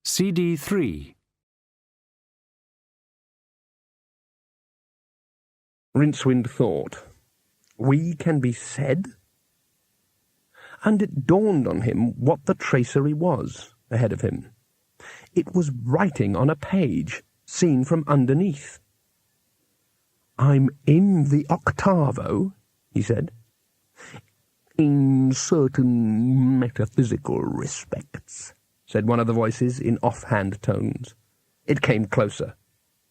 CD 3. Rincewind thought, "We can be said?" And it dawned on him what the tracery was ahead of him. It was writing on a page, seen from underneath. "I'm in the octavo," he said. "In certain metaphysical respects," said one of the voices in offhand tones. It came closer.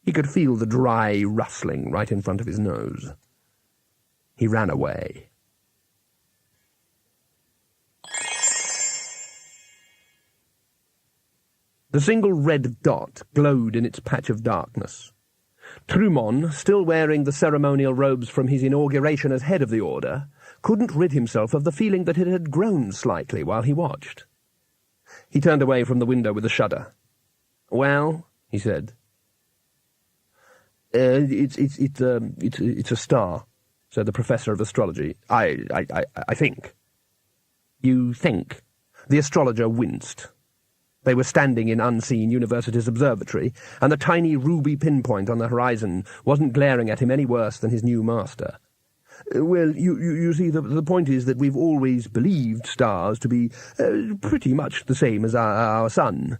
He could feel the dry rustling right in front of his nose. He ran away. The single red dot glowed in its patch of darkness. Trumon, still wearing the ceremonial robes from his inauguration as head of the order, couldn't rid himself of the feeling that it had grown slightly while he watched. He turned away from the window with a shudder. "Well," he said. It's a star," said the professor of astrology. I think." "You think?" The astrologer winced. They were standing in Unseen University's observatory, and the tiny ruby pinpoint on the horizon wasn't glaring at him any worse than his new master. "Well, you see, the point is that we've always believed stars to be pretty much the same as our sun."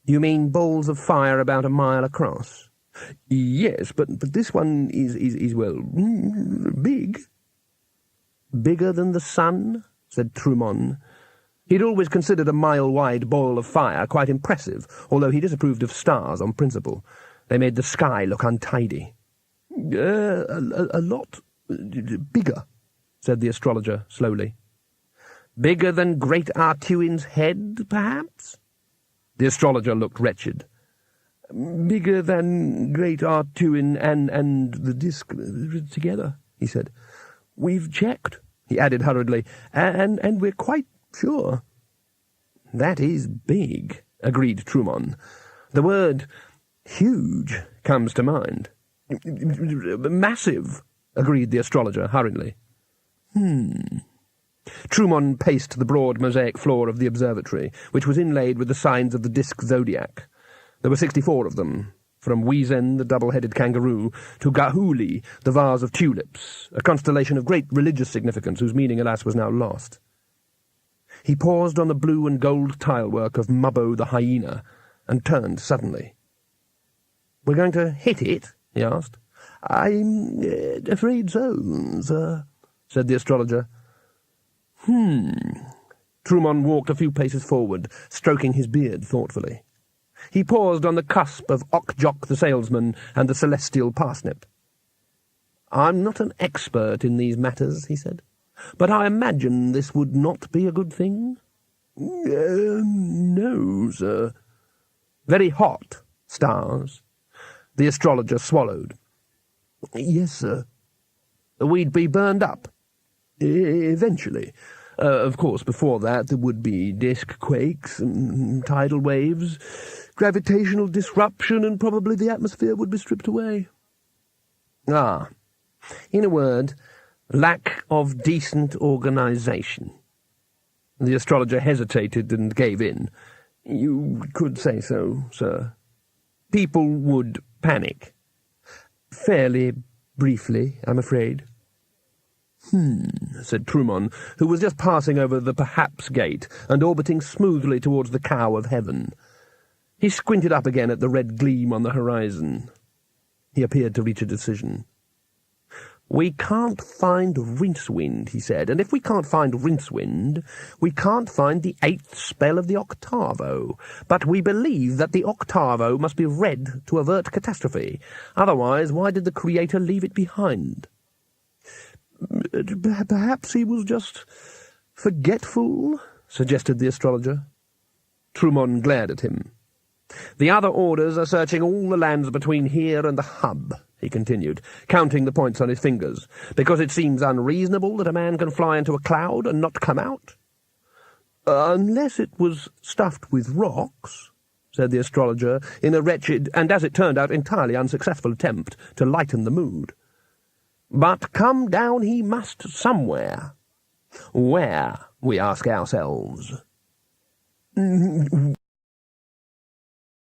"You mean balls of fire about a mile across?" "Yes, but this one is well, big." "Bigger than the sun?" said Trumon. He'd always considered a mile-wide ball of fire quite impressive, although he disapproved of stars on principle. They made the sky look untidy. A lot bigger," said the astrologer slowly. "Bigger than Great Artuin's head, perhaps?" The astrologer looked wretched. "Bigger than Great Artuin and the disk together," he said. "We've checked," he added hurriedly, and we're quite sure." "That is big," agreed Trumon. "The word huge comes to mind." "Massive," agreed the astrologer hurriedly. Trumon paced the broad mosaic floor of the observatory, which was inlaid with the signs of the disk zodiac. There were 64 of them, from Wiesen, the double-headed kangaroo, to Gahuli, the vase of tulips, a constellation of great religious significance whose meaning, alas, was now lost. He paused on the blue and gold tilework of Mubbo the hyena, and turned suddenly. "We're going to hit it?" he asked. "I'm afraid so, sir," said the astrologer. Trumon walked a few paces forward, stroking his beard thoughtfully. He paused on the cusp of Okjok the salesman and the celestial parsnip. "I'm not an expert in these matters," he said, "but I imagine this would not be a good thing." No, sir." "Very hot stars?" The astrologer swallowed. "Yes, sir." "We'd be burned up?" "Eventually. Of course, before that there would be disk quakes and tidal waves, gravitational disruption, and probably the atmosphere would be stripped away." "Ah. In a word, lack of decent organization." The astrologer hesitated and gave in. "You could say so, sir." "People would panic?" "Fairly briefly, I'm afraid." Said Trumon, who was just passing over the perhaps gate and orbiting smoothly towards the cow of heaven. He squinted up again at the red gleam on the horizon. He appeared to reach a decision. "We can't find Rincewind," he said, "and if we can't find Rincewind, we can't find the 8th spell of the octavo. But we believe that the octavo must be read to avert catastrophe. Otherwise, why did the Creator leave it behind?" "Perhaps he was just forgetful," suggested the astrologer. Trumon glared at him. "The other orders are searching all the lands between here and the hub," he continued, counting the points on his fingers, "because it seems unreasonable that a man can fly into a cloud and not come out." "Unless it was stuffed with rocks," said the astrologer, in a wretched, and as it turned out entirely unsuccessful attempt to lighten the mood. "But come down he must somewhere. Where, we ask ourselves."